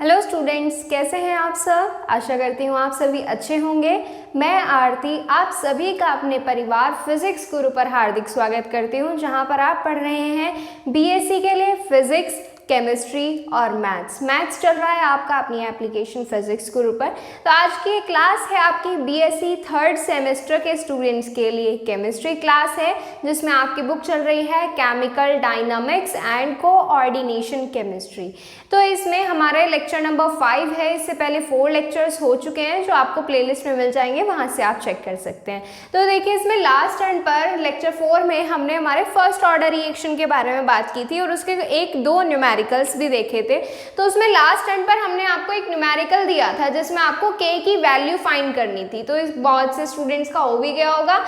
Hello students, कैसे हैं आप सब। आशा करती हूँ आप सभी अच्छे होंगे। मैं आरती आप सभी का अपने परिवार फिजिक्स गुरु पर हार्दिक स्वागत करती हूँ, जहाँ पर आप पढ़ रहे हैं बीएससी के लिए फिजिक्स, केमिस्ट्री और मैथ्स चल रहा है आपका अपनी एप्लीकेशन फिजिक्स गुरु पर। तो आज की क्लास है आपकी बीएससी थर्ड सेमेस्टर के स्टूडेंट्स के लिए केमिस्ट्री क्लास है, जिसमें आपकी बुक चल रही है chemical dynamics and coordination chemistry. तो इसमें हमारे लेक्चर नंबर 5 है। इससे पहले 4 लेक्चर्स हो चुके हैं जो आपको प्लेलिस्ट में मिल जाएंगे, वहां से आप चेक कर सकते हैं। तो देखिए, इसमें लास्ट टर्न पर लेक्चर 4 में हमने हमारे फर्स्ट ऑर्डर रिएक्शन के बारे में बात की थी और उसके 1-2 न्यूमेरिकल्स भी देखे थे। तो उसमें लास्ट टर्न पर हमने आपको एक न्यूमेरिकल दिया था जिसमें आपको के की वैल्यू फाइंड करनी थी। तो इस बहुत से स्टूडेंट्स का हो भी गया होगा।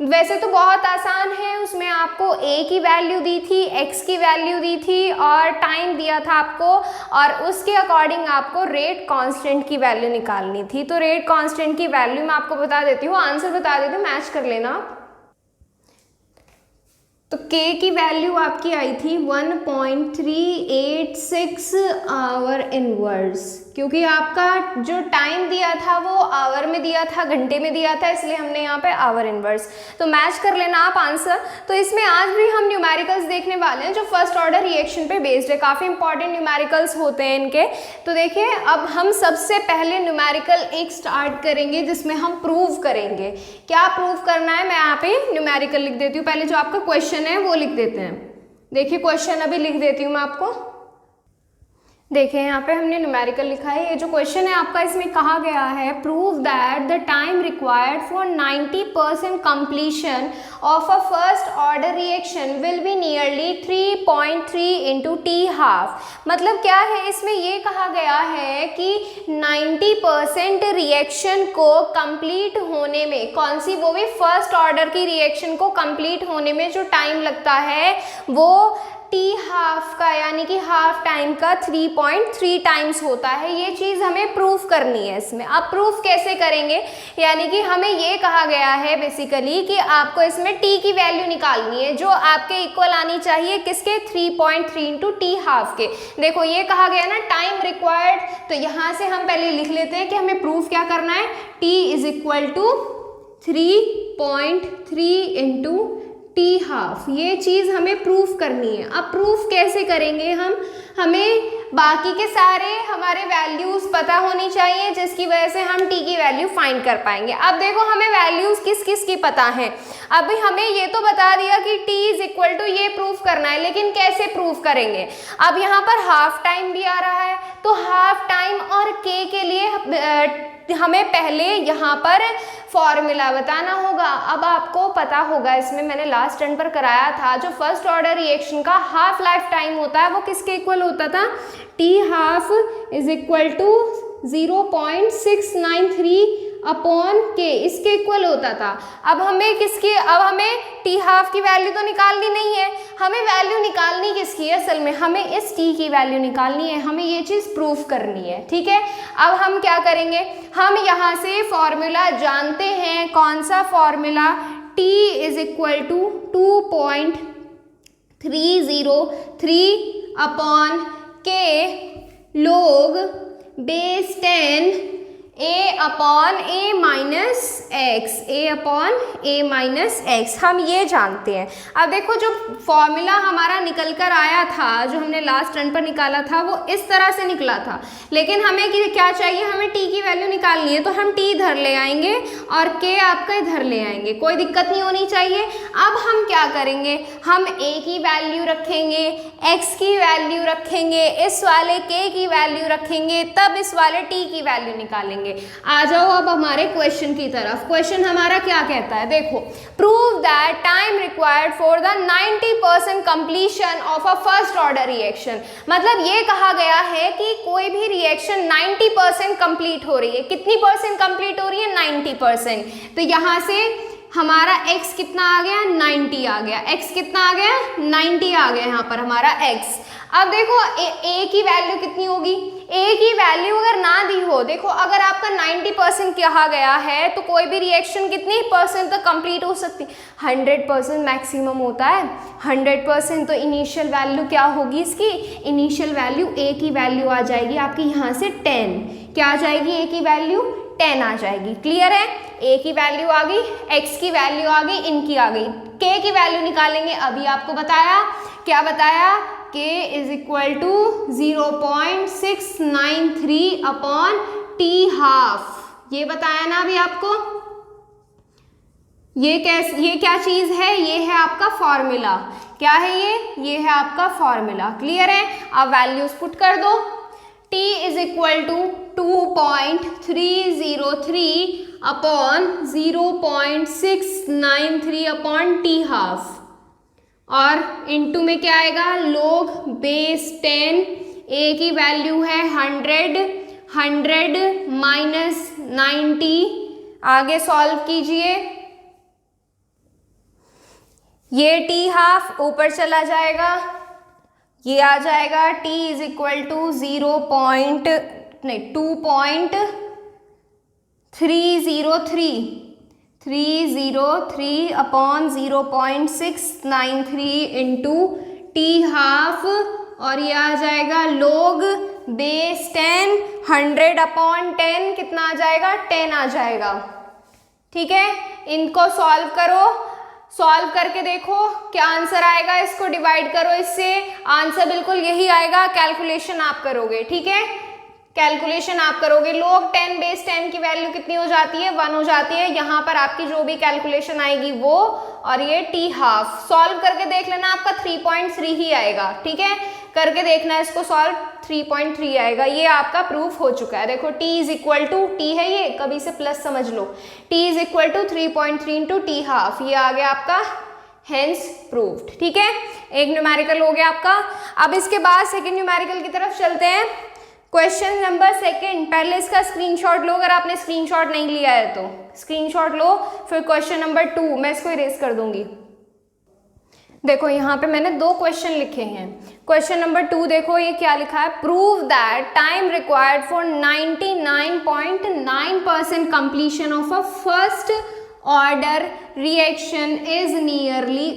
वैसे तो बहुत आसान है, उसमें आपको a की वैल्यू दी थी, x की वैल्यू दी थी और टाइम दिया था आपको, और उसके अकॉर्डिंग आपको रेट कांस्टेंट की वैल्यू निकालनी थी। तो रेट कांस्टेंट की वैल्यू मैं आपको बता देती हूँ, आंसर बता देती हूँ, मैच कर लेना। तो k की वैल्यू आपकी आई थी 1.386 आवर इनवर्स, क्योंकि आपका जो टाइम दिया था वो आवर में दिया था, घंटे में दिया था, इसलिए हमने यहाँ पे आवर इनवर्स। तो मैच कर लेना आप आंसर। तो इसमें आज भी हम न्यूमेरिकल्स देखने वाले हैं जो फर्स्ट ऑर्डर रिएक्शन पे बेस्ड है। काफ़ी इंपॉर्टेंट न्यूमेरिकल्स होते हैं इनके। तो देखिए, अब हम सबसे पहले न्यूमेरिकल एक स्टार्ट करेंगे जिसमें हम प्रूव करेंगे। क्या प्रूव करना है, मैं यहाँ पे न्यूमेरिकल लिख देती हूँ। पहले जो आपका क्वेश्चन है वो लिख देते हैं। देखिए, क्वेश्चन अभी लिख देती हूँ मैं आपको। देखिए, यहाँ पे हमने न्यूमेरिकल लिखा है। ये जो क्वेश्चन है आपका, इसमें कहा गया है prove that the time required for 90% completion of a first order reaction will be nearly 3.3 into T half. मतलब क्या है, इसमें ये कहा गया है कि 90% रिएक्शन को कंप्लीट होने में, कौन सी, वो भी फर्स्ट ऑर्डर की रिएक्शन को कंप्लीट होने में जो टाइम लगता है वो टी हाफ का, यानी कि हाफ टाइम का 3.3 टाइम्स होता है। ये चीज़ हमें प्रूफ करनी है इसमें। अब प्रूफ कैसे करेंगे, यानी कि हमें ये कहा गया है बेसिकली कि आपको इसमें टी की वैल्यू निकालनी है जो आपके इक्वल आनी चाहिए, किसके, 3.3 इंटू टी हाफ के। देखो, ये कहा गया ना टाइम रिक्वायर्ड, तो यहाँ से हम पहले लिख लेते हैं कि हमें प्रूफ क्या करना है। T is equal to 3.3 into T half, ये चीज़ हमें प्रूफ करनी है। अब प्रूफ कैसे करेंगे हम, हमें बाकी के सारे हमारे वैल्यूज़ पता होनी चाहिए जिसकी वजह से हम टी की वैल्यू फाइंड कर पाएंगे। अब देखो, हमें वैल्यूज़ किस किस की पता है। अभी हमें ये तो बता दिया कि टी इज इक्वल टू ये प्रूफ करना है, लेकिन कैसे प्रूफ करेंगे। अब यहाँ पर हाफ टाइम भी आ रहा है, तो हाफ टाइम और के लिए हमें पहले यहाँ पर फॉर्मूला बताना होगा। अब आपको पता होगा, इसमें मैंने लास्ट टर्न पर कराया था, जो फर्स्ट ऑर्डर रिएक्शन का हाफ लाइफ टाइम होता है वो किसके इक्वल होता था, T half is equal to 0.693 upon K, इसके इक्वल होता था। अब हमें टी हाफ की वैल्यू तो निकालनी नहीं है, हमें वैल्यू निकालनी किसकी है, असल में हमें इस टी की वैल्यू निकालनी है, हमें ये चीज़ प्रूफ करनी है। ठीक है, अब हम क्या करेंगे, हम यहाँ से फॉर्मूला जानते हैं। कौन सा formula, T is equal to 2.303 upon K log base 10 a upon a minus X, a upon a minus X, हम ये जानते हैं। अब देखो, जो फॉर्मूला हमारा निकल कर आया था, जो हमने लास्ट टर्न पर निकाला था, वो इस तरह से निकला था, लेकिन हमें क्या चाहिए, हमें t की वैल्यू निकालनी है। तो हम t इधर ले आएंगे और k आपका इधर ले आएंगे, कोई दिक्कत नहीं होनी चाहिए। अब हम क्या करेंगे, हम a की वैल्यू रखेंगे, x की वैल्यू रखेंगे, इस वाले k की वैल्यू रखेंगे, तब इस वाले t की वैल्यू निकालेंगे। आ जाओ अब हमारे क्वेश्चन की तरफ। क्वेश्चन हमारा क्या कहता है, देखो, prove that time required for the 90% completion of a first order reaction. मतलब ये कहा गया है कि कोई भी रिएक्शन 90% कंप्लीट हो रही है। कितनी परसेंट कंप्लीट हो रही है, 90%। तो यहाँ से हमारा x कितना आ गया 90 आ गया, x कितना आ गया 90 आ गया यहाँ पर हमारा x। अब देखो a की वैल्यू कितनी होगी, a की वैल्यू अगर ना दी हो, देखो अगर आपका 90% कहा गया है तो कोई भी रिएक्शन कितनी परसेंट तक कंप्लीट हो सकती, 100% मैक्सिमम होता है 100%। तो इनिशियल वैल्यू क्या होगी इसकी, इनिशियल वैल्यू a की वैल्यू आ जाएगी आपकी यहाँ से 10, क्या आ जाएगी a की वैल्यू 10 आ जाएगी। क्लियर है, a की वैल्यू आ गई, x की वैल्यू आ गई, इनकी आ गई। k की वैल्यू निकालेंगे, अभी आपको बताया, क्या बताया, k is equal to 0.693 upon t half, ये बताया ना अभी आपको। ये क्या चीज है, ये है आपका फॉर्मूला, क्या है ये है आपका फॉर्मूला। क्लियर है, अब वैल्यूज पुट कर दो, t is equal to 2.303 upon 0.693 upon t half, और इनटू में क्या आएगा log बेस 10, a की वैल्यू है 100 माइनस 90, आगे सॉल्व कीजिए, ये t हाफ ऊपर चला जाएगा, ये आ जाएगा t is equal to 2.303 upon 0.693 into T half, और ये आ जाएगा log बेस 10, 100 अपॉन 10 कितना आ जाएगा 10 आ जाएगा। ठीक है, इनको सॉल्व करो, सॉल्व करके देखो क्या आंसर आएगा, इसको डिवाइड करो इससे, आंसर बिल्कुल यही आएगा। कैलकुलेशन आप करोगे, ठीक है, कैलकुलेशन आप करोगे। log 10 बेस 10 की वैल्यू कितनी हो जाती है 1 हो जाती है, यहाँ पर आपकी जो भी कैलकुलेशन आएगी वो, और ये टी हाफ सॉल्व करके देख लेना, आपका 3.3 ही आएगा। ठीक है, करके देखना इसको सॉल्व, 3.3 आएगा, ये आपका प्रूफ हो चुका है। देखो t is equal to, T है ये, कभी से प्लस समझ लो, t is equal to 3.3 into T half, ये आ गया आपका हेंस प्रूव्ड। ठीक है, एक न्यूमेरिकल हो गया आपका। अब इसके बाद सेकेंड न्यूमेरिकल की तरफ चलते हैं। क्वेश्चन नंबर सेकेंड, पहले इसका स्क्रीनशॉट लो, अगर आपने स्क्रीनशॉट नहीं लिया है तो स्क्रीनशॉट लो, फिर क्वेश्चन नंबर 2 मैं इसको इरेज कर दूंगी। देखो यहाँ पे मैंने 2 क्वेश्चन लिखे हैं। क्वेश्चन नंबर 2 देखो ये क्या लिखा है, prove that time required for 99.9% completion of a first order reaction is nearly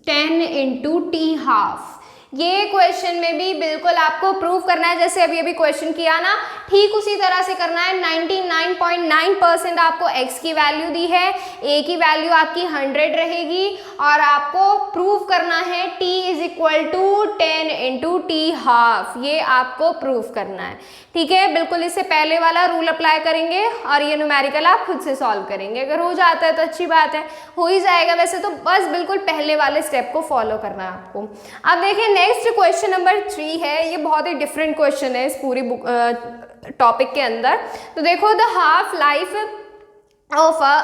10 into T half. ये क्वेश्चन में भी बिल्कुल आपको प्रूव करना है, जैसे अभी क्वेश्चन किया ना, ठीक उसी तरह से करना है। 99.9% आपको x की वैल्यू दी है, a की वैल्यू आपकी 100 रहेगी, और आपको प्रूव करना है t is equal to 10 into T half, ये आपको प्रूव करना है। ठीक है, बिल्कुल इससे पहले वाला रूल अप्लाई करेंगे, और ये न्यूमेरिकल आप खुद से सॉल्व करेंगे। अगर हो जाता है तो अच्छी बात है, हो ही जाएगा वैसे तो, बस बिल्कुल पहले वाले स्टेप को फॉलो करना है आपको। अब देखिए नेक्स्ट क्वेश्चन नंबर 3 है, ये बहुत ही डिफरेंट क्वेश्चन है इस पूरी टॉपिक के अंदर। तो देखो, the half life of a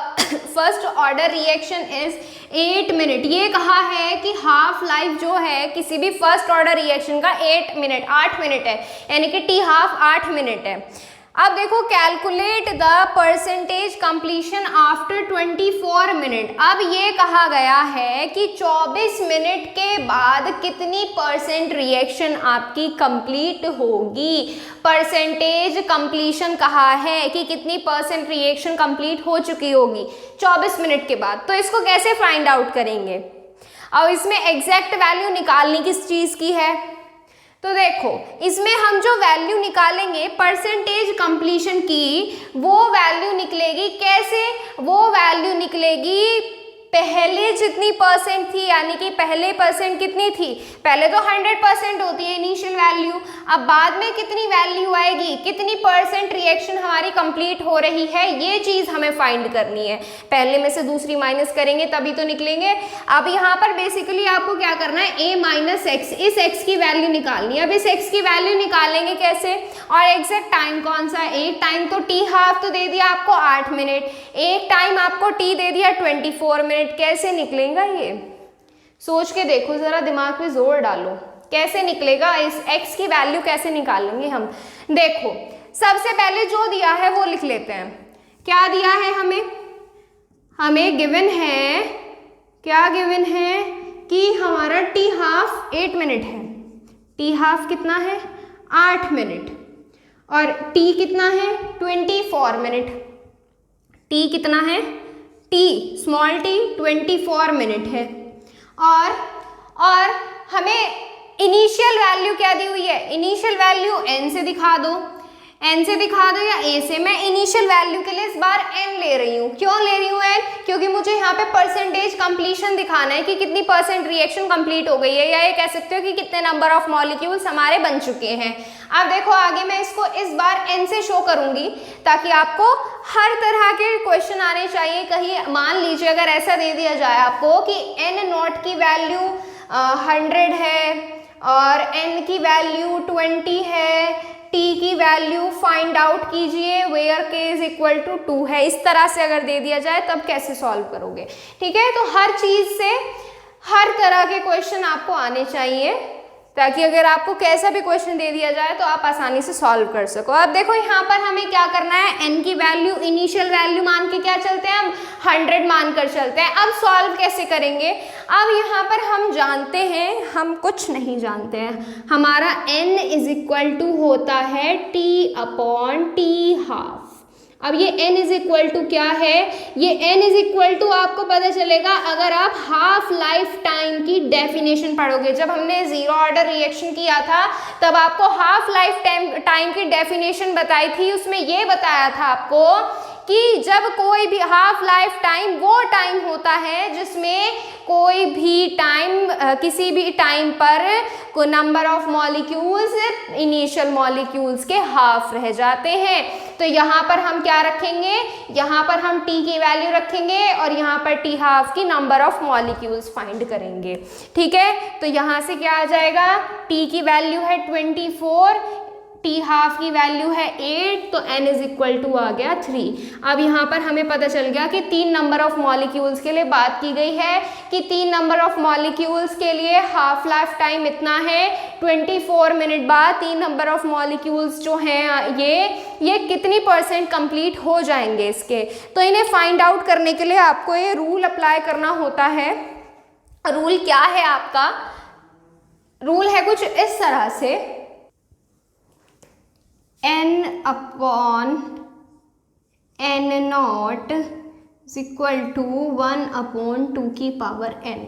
first order reaction is 8 minute. ये कहा है कि हाफ लाइफ जो है किसी भी फर्स्ट ऑर्डर रिएक्शन का 8 मिनट है, यानी कि टी हाफ 8 मिनट है। अब देखो, calculate the percentage completion after 24 minute. अब ये कहा गया है कि 24 मिनट के बाद कितनी परसेंट रिएक्शन आपकी कंप्लीट होगी। परसेंटेज कंप्लीशन कहा है कि कितनी परसेंट रिएक्शन कंप्लीट हो चुकी होगी 24 मिनट के बाद। तो इसको कैसे फाइंड आउट करेंगे, और इसमें एग्जैक्ट वैल्यू निकालनी किस चीज़ की है, तो देखो इसमें हम जो वैल्यू निकालेंगे परसेंटेज कंप्लीशन की, वो वैल्यू निकलेगी कैसे, वो वैल्यू निकलेगी पहले जितनी परसेंट थी, यानी कि पहले परसेंट कितनी थी, पहले तो 100% होती है इनिशियल वैल्यू, अब बाद में कितनी वैल्यू आएगी, कितनी परसेंट रिएक्शन हमारी कंप्लीट हो रही है, ये चीज़ हमें फाइंड करनी है। पहले में से दूसरी माइनस करेंगे तभी तो निकलेंगे। अब यहाँ पर बेसिकली आपको क्या करना है, a माइनस एक्स, इस x की वैल्यू निकालनी है। अब इस x की वैल्यू निकालेंगे कैसे, और एग्जैक्ट टाइम कौन सा, एक टाइम तो t हाफ तो दे दिया आपको 8 मिनट, एक टाइम आपको t दे दिया 24 मिनट, कैसे निकलेगा ये सोच के देखो, जरा दिमाग में जोर डालो, कैसे निकलेगा, इस x की वैल्यू कैसे निकालेंगे हम। देखो सबसे पहले जो दिया है वो लिख लेते हैं। क्या दिया है हमें, हमें गिवन है, क्या गिवन है कि हमारा टी हाफ 8 मिनट है। टी हाफ कितना है? 8 मिनट। और टी कितना है? 24 मिनट। टी कितना है? टी स्मॉल टी 24 मिनट है। और हमें इनिशियल वैल्यू क्या दी हुई है? इनिशियल वैल्यू एन से दिखा दो, एन से दिखा दो या ए से। मैं इनिशियल वैल्यू के लिए इस बार एन ले रही हूँ। क्यों ले रही हूँ एन? क्योंकि मुझे यहाँ पे परसेंटेज कंप्लीशन दिखाना है कि कितनी परसेंट रिएक्शन कंप्लीट हो गई है, या ये कह सकते हो कि कितने नंबर ऑफ मॉलिक्यूल्स हमारे बन चुके हैं। अब देखो आगे मैं इसको इस बार एन से शो करूंगी ताकि आपको हर तरह के क्वेश्चन आने चाहिए। कहीं मान लीजिए अगर ऐसा दे दिया जाए आपको कि एन नॉट की वैल्यू 100 है और n की वैल्यू 20 है, t की वैल्यू फाइंड आउट कीजिए where k is equal to 2 है, इस तरह से अगर दे दिया जाए तब कैसे सॉल्व करोगे? ठीक है, तो हर चीज से हर तरह के क्वेश्चन आपको आने चाहिए ताकि अगर आपको कैसा भी क्वेश्चन दे दिया जाए तो आप आसानी से सॉल्व कर सको। अब देखो यहाँ पर हमें क्या करना है, n की वैल्यू इनिशियल वैल्यू मान के क्या चलते हैं, हम 100 मान कर चलते हैं। अब सॉल्व कैसे करेंगे? अब यहाँ पर हम जानते हैं, हम कुछ नहीं जानते हैं, हमारा n इज इक्वल टू होता है t अपॉन टी हाफ। अब ये n इज इक्वल टू क्या है? ये n इज इक्वल टू आपको पता चलेगा अगर आप हाफ लाइफ टाइम की डेफिनेशन पढ़ोगे। जब हमने जीरो ऑर्डर रिएक्शन किया था तब आपको हाफ लाइफ टाइम की डेफिनेशन बताई थी। उसमें ये बताया था आपको कि जब कोई भी हाफ लाइफ टाइम वो टाइम होता है जिसमें कोई भी टाइम किसी भी टाइम पर को number of molecules initial molecules के हाफ रह जाते हैं। तो यहाँ पर हम क्या रखेंगे? यहाँ पर हम t की वैल्यू रखेंगे और यहाँ पर t हाफ की नंबर ऑफ मॉलिक्यूल्स फाइंड करेंगे। ठीक है, तो यहाँ से क्या आ जाएगा? t की वैल्यू है 24, टी हाफ की वैल्यू है 8, तो n इज इक्वल टू आ गया 3। अब यहाँ पर हमें पता चल गया कि 3 नंबर ऑफ मॉलिक्यूल्स के लिए बात की गई है कि 3 नंबर ऑफ मॉलिक्यूल्स के लिए हाफ लाइफ टाइम इतना है 24 मिनट बाद 3 नंबर ऑफ मॉलिक्यूल्स जो हैं ये कितनी परसेंट कंप्लीट हो जाएंगे इसके। तो इन्हें फाइंड आउट करने के लिए आपको ये रूल अप्लाई करना होता है। रूल क्या है आपका? रूल है कुछ इस तरह से, n upon n not is equal to 1 upon 2 की पावर n।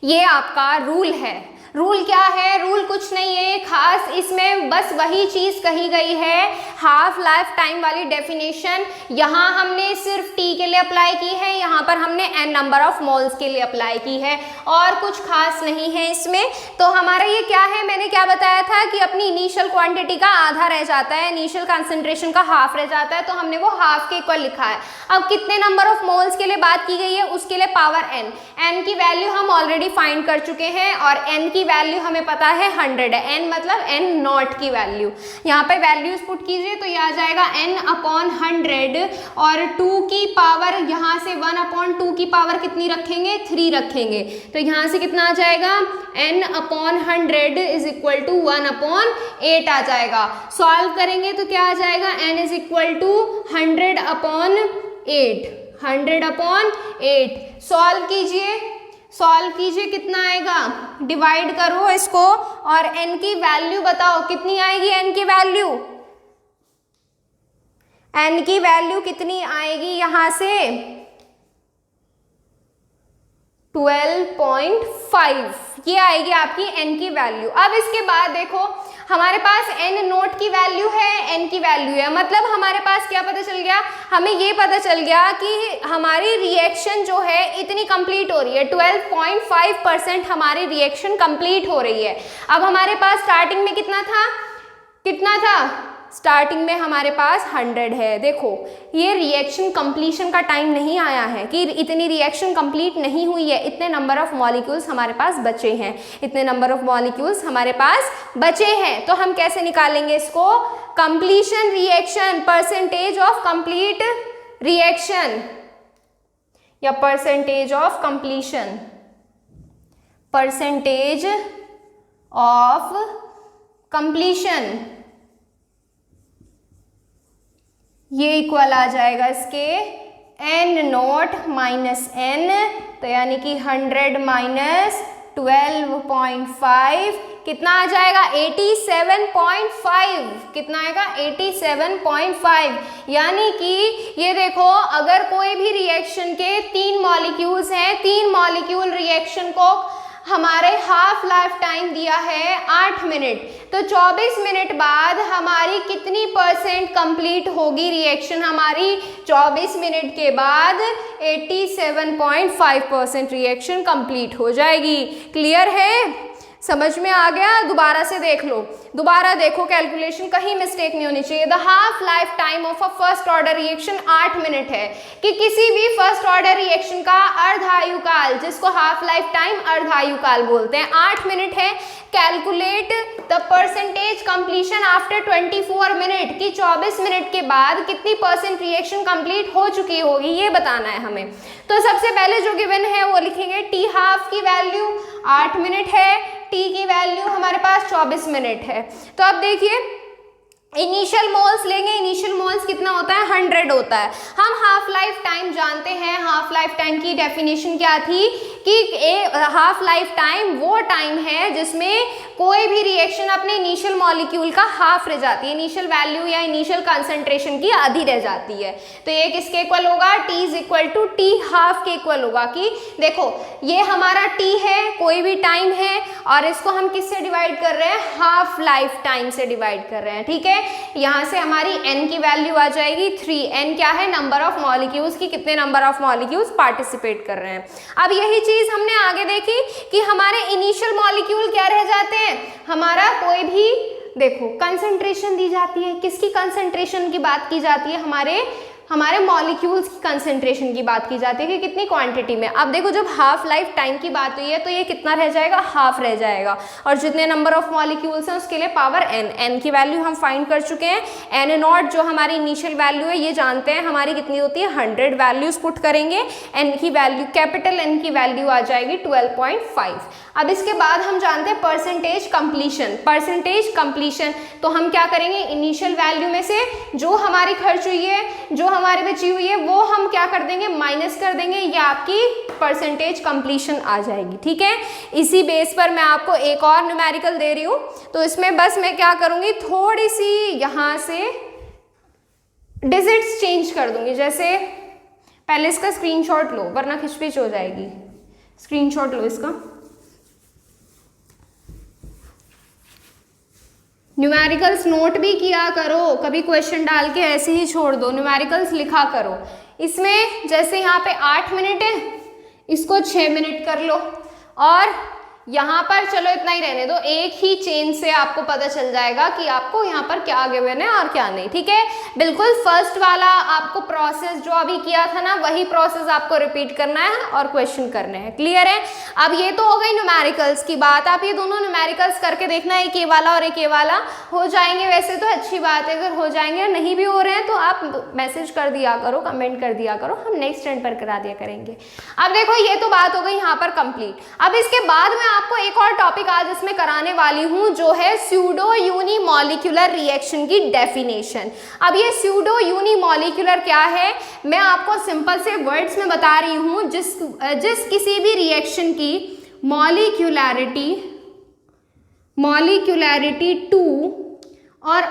ये आपका रूल है। रूल क्या है? रूल कुछ नहीं है खास, इसमें बस वही चीज कही गई है, हाफ लाइफ टाइम वाली डेफिनेशन यहाँ हमने सिर्फ t के लिए अप्लाई की है, यहाँ पर हमने n नंबर ऑफ मोल्स के लिए अप्लाई की है, और कुछ खास नहीं है इसमें। तो हमारा ये क्या है, मैंने क्या बताया था कि अपनी इनिशियल क्वांटिटी का आधा रह जाता है, इनिशियल कंसंट्रेशन का हाफ रह जाता है, तो हमने वो हाफ के इक्वल लिखा है। अब कितने नंबर ऑफ मोल्स के लिए बात की गई है, उसके लिए पावर n की वैल्यू हम ऑलरेडी फाइंड कर चुके हैं और n की वैल्यू हमें पता है 100 है। n मतलब n नॉट की वैल्यू, यहाँ पे वैल्यूज पुट कीजिए तो ये आ जाएगा n अपॉन 100 और 2 की पावर यहाँ से 1 अपॉन 2 की पावर कितनी रखेंगे? 3 रखेंगे। तो यहाँ से कितना आ जाएगा? n upon 100 is equal to 1 upon 8 आ जाएगा। सॉल्व करेंगे तो क्या आ जाएगा? n is equal to 100 upon 8, 100 upon 8। Solve कीजिए कितना आएगा? डिवाइड करो इसको और n की वैल्यू बताओ कितनी आएगी? n की वैल्यू कितनी आएगी? यहाँ से 12.5 ये आएगी आपकी n की वैल्यू। अब इसके बाद देखो हमारे पास n नोट की वैल्यू है, n की वैल्यू है, मतलब हमारे पास क्या पता चल गया? हमें ये पता चल गया कि हमारी रिएक्शन जो है इतनी कंप्लीट हो रही है, 12.5% हमारी रिएक्शन कंप्लीट हो रही है। अब हमारे पास स्टार्टिंग में कितना था? स्टार्टिंग में हमारे पास 100 है। देखो ये रिएक्शन कंप्लीशन का टाइम नहीं आया है कि इतनी रिएक्शन कंप्लीट नहीं हुई है, इतने नंबर ऑफ मॉलिक्यूल्स हमारे पास बचे हैं, तो हम कैसे निकालेंगे इसको? Completion reaction, percentage of complete reaction या परसेंटेज ऑफ कंप्लीशन, ये इक्वल आ जाएगा इसके n नॉट माइनस n, तो यानी कि 100 माइनस 12.5 कितना आ जाएगा 87.5, कितना आएगा 87.5। यानी कि ये देखो अगर कोई भी रिएक्शन के 3 मॉलिक्यूल्स हैं, 3 मॉलिक्यूल रिएक्शन को हमारे हाफ लाइफ टाइम दिया है 8 मिनट, तो 24 मिनट बाद हमारी कितनी परसेंट कंप्लीट होगी रिएक्शन? हमारी 24 मिनट के बाद 87.5% रिएक्शन कंप्लीट हो जाएगी। क्लियर है? समझ में आ गया? दोबारा से देख लो, दोबारा देखो, कैलकुलेशन कहीं मिस्टेक नहीं होनी चाहिए। The half life time of a first order reaction 8 minute है कि किसी भी फर्स्ट ऑर्डर रिएक्शन का अर्धायुकाल, जिसको हाफ लाइफ टाइम अर्धायुकाल बोलते हैं, 8 मिनट है। Calculate the percentage completion after 24 minute, कि 24 मिनट के बाद कितनी परसेंट रिएक्शन कंप्लीट हो चुकी होगी, ये बताना है हमें। तो सबसे पहले जो गिवन है वो लिखेंगे, टी हाफ की वैल्यू 8 मिनट है, टी की वैल्यू हमारे पास 24 मिनट है। तो अब देखिए इनिशियल मोल्स लेंगे, इनिशियल मोल्स कितना होता है 100 होता है। हम हाफ लाइफ टाइम जानते हैं, हाफ लाइफ टाइम की डेफिनेशन क्या थी कि हाफ लाइफ टाइम वो टाइम है जिसमें कोई भी रिएक्शन अपने इनिशियल मॉलिक्यूल का हाफ रह जाती है, इनिशियल वैल्यू या इनिशियल कंसंट्रेशन की आधी रह जाती है। तो ये किसके इक्वल होगा? T is equal to T half के इक्वल होगा। कि देखो ये हमारा T है, कोई भी टाइम है, और इसको हम किससे डिवाइड कर रहे हैं? हाफ लाइफ टाइम से डिवाइड कर रहे हैं। ठीक है, यहाँ से हमारी n की वैल्यू आ जाएगी 3। n क्या है? नंबर ऑफ मॉलिक्यूल्स की कितने नंबर ऑफ मॉलिक्यूल्स पार्टिसिपेट कर रहे हैं। अब यही चीज हमने आगे देखी कि हमारे इनिशियल मॉलिक्यूल क्या रह जाते हैं? हमारा कोई भी देखो कंसंट्रेशन दी जाती है, किसकी कंसंट्रेशन की बात की जाती है? हमारे मॉलिक्यूल्स की कंसंट्रेशन की बात की जाती है कि कितनी क्वांटिटी में। अब देखो जब हाफ लाइफ टाइम की बात हुई है तो ये कितना रह जाएगा? हाफ रह जाएगा, और जितने नंबर ऑफ मॉलिक्यूल्स हैं उसके लिए पावर n की वैल्यू हम फाइंड कर चुके हैं। n नॉट जो हमारी इनिशियल वैल्यू है ये जानते हैं हमारी कितनी होती है, 100 वैल्यूज पुट करेंगे, n की वैल्यू कैपिटल N की वैल्यू आ जाएगी 12.5। अब इसके बाद हम जानते हैं परसेंटेज कंप्लीशन। परसेंटेज कंप्लीशन तो हम क्या करेंगे? इनिशियल वैल्यू में से जो हमारी खर्च हुई है, जो हमारी बची हुई है, वो हम क्या कर देंगे? माइनस कर देंगे, ये आपकी परसेंटेज कंप्लीशन आ जाएगी। ठीक है, इसी बेस पर मैं आपको एक और न्यूमेरिकल दे रही हूं, तो इसमें बस मैं क्या करूंगी, थोड़ी सी यहां से डिजिट्स चेंज कर दूंगी। जैसे पहले इसका स्क्रीनशॉट लो वरना खिचपिच हो जाएगी। स्क्रीनशॉट लो इसका। न्यूमेरिकल्स नोट भी किया करो, कभी क्वेश्चन डाल के ऐसे ही छोड़ दो, न्यूमेरिकल्स लिखा करो। इसमें जैसे यहाँ पे 8 मिनट है, इसको 6 मिनट कर लो, और यहाँ पर चलो इतना ही रहने दो, एक ही चेंज से आपको पता चल जाएगा कि आपको यहाँ पर क्या गिवन है और क्या नहीं। ठीक है, बिल्कुल फर्स्ट वाला आपको प्रोसेस जो अभी किया था ना, वही प्रोसेस आपको रिपीट करना है और क्वेश्चन करने हैं। क्लियर है? अब ये तो हो गई न्यूमेरिकल्स की बात। आप ये दोनों न्यूमेरिकल्स करके देखना, एक ये वाला और एक ये वाला हो जाएंगे वैसे तो अच्छी बात है, अगर हो जाएंगे और नहीं भी हो रहे हैं तो आप मैसेज कर दिया करो, कमेंट कर दिया करो, हम नेक्स्ट टर्न पर करा दिया करेंगे। अब देखो ये तो बात हो गई यहाँ पर कंप्लीट। अब इसके बाद में आपको एक और टॉपिक आज इसमें कराने वाली हूं जो है स्यूडो यूनिमॉलिक्यूलर रिएक्शन की डेफिनेशन। अब ये स्यूडो यूनिमॉलिक्यूलर क्या है, मैं आपको सिंपल से वर्ड्स में बता रही हूं। जिस किसी भी रिएक्शन की मॉलिक्यूलैरिटी 2 और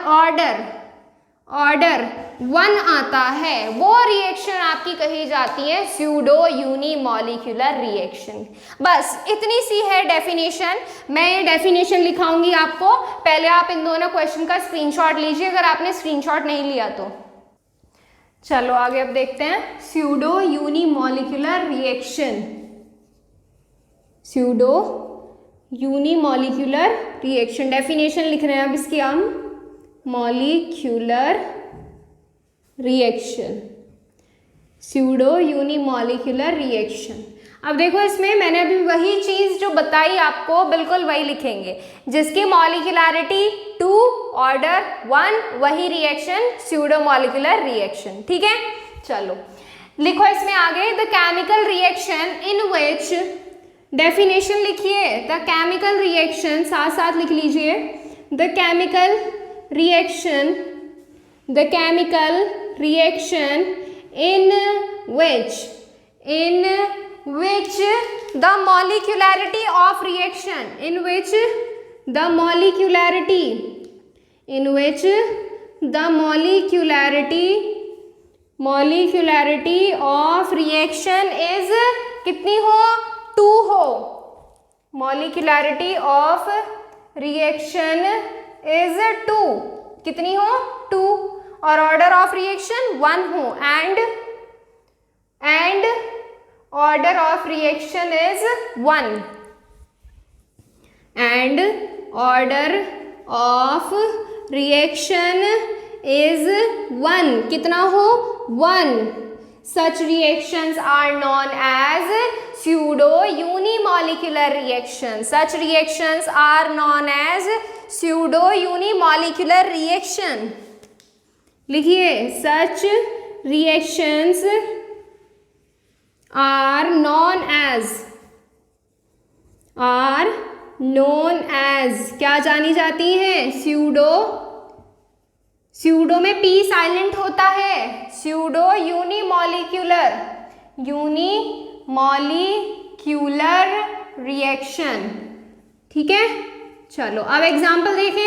ऑर्डर 1 आता है, वो रिएक्शन आपकी कही जाती है स्यूडो यूनिमॉलिक्यूलर रिएक्शन। बस इतनी सी है डेफिनेशन। मैं ये डेफिनेशन लिखाऊंगी आपको, पहले आप इन दोनों क्वेश्चन का स्क्रीनशॉट लीजिए अगर आपने स्क्रीनशॉट नहीं लिया तो। चलो आगे अब देखते हैं pseudo unimolecular reaction. Pseudo unimolecular reaction definition लिख रहे हैं अब इसकी हम, molecular reaction, pseudo unimolecular reaction. अब देखो इसमें मैंने अभी वही चीज जो बताई आपको बिल्कुल वही लिखेंगे, जिसकी मॉलिक्यूलैरिटी 2 ऑर्डर 1 वही रिएक्शन स्यूडो मॉलिक्यूलर रिएक्शन। ठीक है, चलो लिखो इसमें आगे, the chemical reaction in which, definition लिखिए, द केमिकल रिएक्शन साथ साथ लिख लीजिए, the chemical reaction in which the molecularity of reaction, in which the molecularity of reaction is कितनी हो, 2 हो. Molecularity of reaction is 2, कितनी हो, 2, और order of reaction 1 हो, and order of reaction is 1, and order of reaction is 1, कितना हो, 1. Such reactions are known as pseudo unimolecular reactions. Such reactions are known as pseudo unimolecular reaction. लिखिए, such reactions are known as क्या जानी जाती हैं, pseudo में P silent होता है, स्यूडो यूनिमॉलिक्यूलर रिएक्शन. ठीक है, चलो अब एग्जाम्पल देखें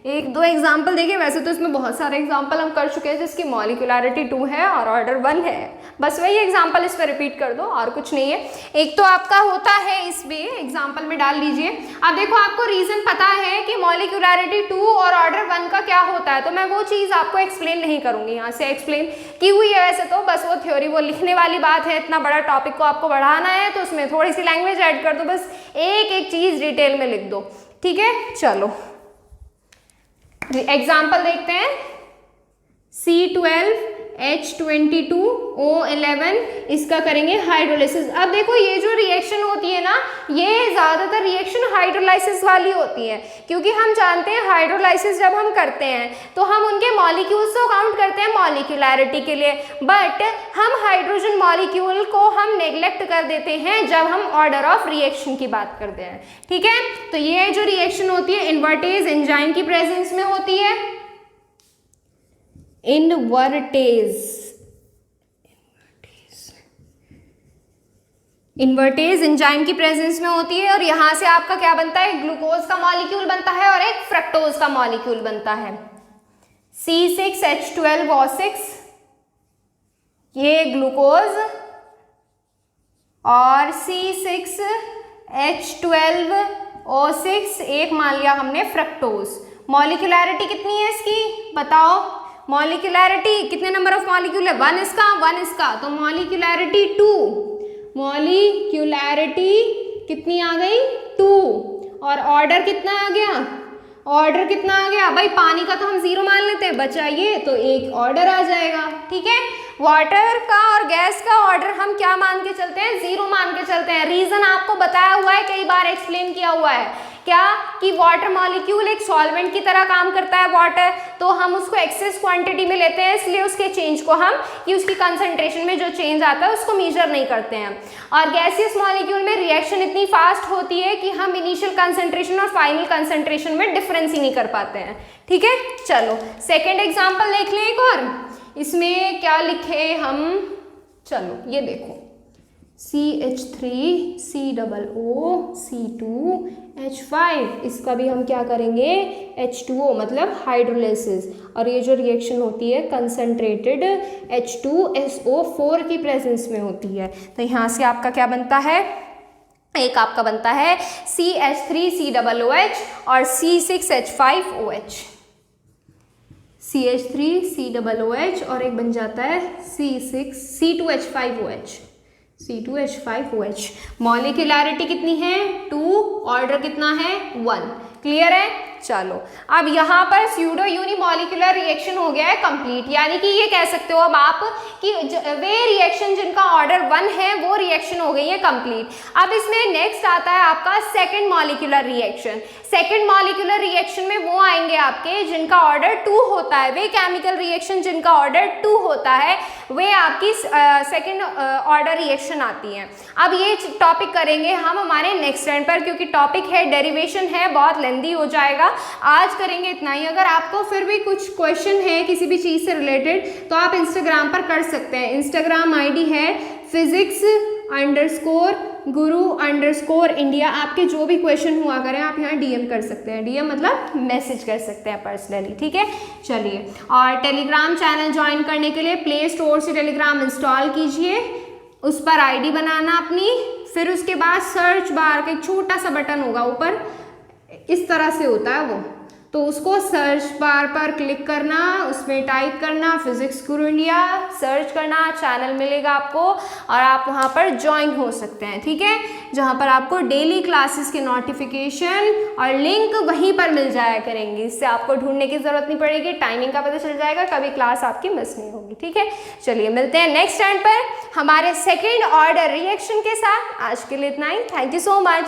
एक दो एग्जाम्पल देखें. वैसे तो इसमें बहुत सारे एग्जाम्पल हम कर चुके हैं जिसकी मॉलिक्यूलरिटी 2 है और ऑर्डर 1 है. बस वही एग्जाम्पल इस पर रिपीट कर दो और कुछ नहीं है. एक तो आपका होता है, इसमें एग्जाम्पल में डाल लीजिए. अब देखो, आपको रीजन पता है कि मॉलिक्यूलरिटी 2 और ऑर्डर 1 का क्या होता है, तो मैं वो चीज़ आपको एक्सप्लेन नहीं करूँगी. यहाँ से एक्सप्लेन की हुई है वैसे तो, बस वो थ्योरी, वो लिखने वाली बात है. इतना बड़ा टॉपिक को आपको बढ़ाना है तो उसमें थोड़ी सी लैंग्वेज ऐड कर दो, बस एक चीज़ डिटेल में लिख दो. ठीक है, चलो एग्जाम्पल देखते हैं. C12H22O11, इसका करेंगे हाइड्रोलाइसिस. अब देखो, ये जो रिएक्शन होती है ना, ये ज़्यादातर रिएक्शन हाइड्रोलाइसिस वाली होती है, क्योंकि हम जानते हैं हाइड्रोलाइसिस जब हम करते हैं तो हम उनके मॉलिक्यूल्स को काउंट करते हैं मॉलिक्यूलरिटी के लिए, बट हम हाइड्रोजन मॉलिक्यूल को हम नेग्लेक्ट कर देते हैं जब हम ऑर्डर ऑफ रिएक्शन की बात करते हैं. ठीक है, तो ये जो रिएक्शन होती है इन्वर्टेज एंजाइम की प्रेजेंस में होती है. इन्वर्टेज एंजाइम की प्रेजेंस में होती है, और यहां से आपका क्या बनता है, ग्लूकोज का मॉलिक्यूल बनता है और एक फ्रक्टोज का मॉलिक्यूल बनता है. C6H12O6, ये ग्लूकोज, और C6H12O6 एक मान लिया हमने फ्रक्टोज. मॉलिक्यूलरिटी कितनी है इसकी, बताओ. मॉलिक्यूलरिटी कितने नंबर ऑफ मॉलिक्यूल है, 1 इसका, तो मॉलिक्यूलरिटी 2. मॉलिक्यूलरिटी कितनी आ गई, 2. और ऑर्डर कितना आ गया, भाई पानी का तो हम 0 मान लेते हैं, बचाइए तो एक ऑर्डर आ जाएगा. ठीक है, वाटर का और गैस का ऑर्डर हम क्या मान के चलते हैं, 0 मान के चलते हैं. रीजन आपको बताया हुआ है, कई बार एक्सप्लेन किया हुआ है, क्या कि वाटर मॉलिक्यूल एक सॉल्वेंट की तरह काम करता है वाटर, तो हम उसको एक्सेस क्वांटिटी में लेते हैं, इसलिए उसके चेंज को हम, कि उसकी कंसंट्रेशन में जो चेंज आता है उसको मेजर नहीं करते हैं. और गैसियस मॉलिक्यूल में रिएक्शन इतनी फास्ट होती है कि हम इनिशियल कंसंट्रेशन और फाइनल कंसंट्रेशन में डिफरेंस ही नहीं कर पाते हैं. ठीक है, चलो सेकेंड एग्जाम्पल देख लें एक और. इसमें क्या लिखे हम, चलो ये देखो, CH3COO C2H5, इसका भी हम क्या करेंगे, H2O मतलब हाइड्रोलाइसिस. और ये जो रिएक्शन होती है कंसंट्रेटेड H2SO4 की प्रेजेंस में होती है. तो यहाँ से आपका क्या बनता है, एक आपका बनता है CH3COOH और C6H5OH. CH3COOH और एक बन जाता है C2H5OH. मॉलिक्यूलरिटी कितनी है, 2. ऑर्डर कितना है, 1. क्लियर है, चलो अब यहाँ पर स्यूडो यूनिमॉलिक्यूलर रिएक्शन हो गया है कंप्लीट. यानी कि ये कह सकते हो अब आप कि वे रिएक्शन जिनका ऑर्डर 1 है वो रिएक्शन हो गई है कंप्लीट. अब इसमें नेक्स्ट आता है आपका second molecular reaction. Second molecular reaction में वो आएंगे आपके जिनका ऑर्डर 2 होता है. वे केमिकल रिएक्शन जिनका ऑर्डर 2 होता है वे आपकी सेकंड ऑर्डर रिएक्शन आती हैं. अब ये टॉपिक करेंगे हम हमारे नेक्स्ट टाइम पर, क्योंकि टॉपिक है डेरिवेशन है, बहुत लेंदी हो जाएगा. आज करेंगे इतना ही। अगर आपको फिर भी कुछ क्वेश्चन है किसी भी चीज़ से रिलेटेड तो आप इंस्टाग्राम पर कर सकते हैं। इंस्टाग्राम आईडी है physics_guru_India। आपके जो भी क्वेश्चन हुआ करें आप यहाँ डीएम कर सकते हैं, डीएम मतलब मैसेज कर सकते हैं पर्सनली, ठीक है। चलिए, और टेलीग्राम चैनल ज्वाइन करने के लिए प्ले स्टोर से टेलीग्राम इंस्टॉल कीजिए, उस पर आईडी बनाना अपनी, फिर उसके बाद सर्च बार का एक छोटा सा बटन होगा ऊपर, इस तरह से होता है वो, तो उसको सर्च बार पर क्लिक करना, उसमें टाइप करना फिजिक्स गुरु इंडिया, सर्च करना, चैनल मिलेगा आपको और आप वहाँ पर ज्वाइन हो सकते हैं, ठीक है। जहाँ पर आपको डेली क्लासेस के नोटिफिकेशन और लिंक वहीं पर मिल जाया करेंगे, इससे आपको ढूंढने की ज़रूरत नहीं पड़ेगी, टाइमिंग का पता चल जाएगा, कभी क्लास आपकी मिस नहीं होगी, ठीक है। चलिए मिलते हैं नेक्स्ट टाइम पर हमारे सेकेंड ऑर्डर रिएक्शन के साथ। आज के लिए इतना ही, थैंक यू सो मच।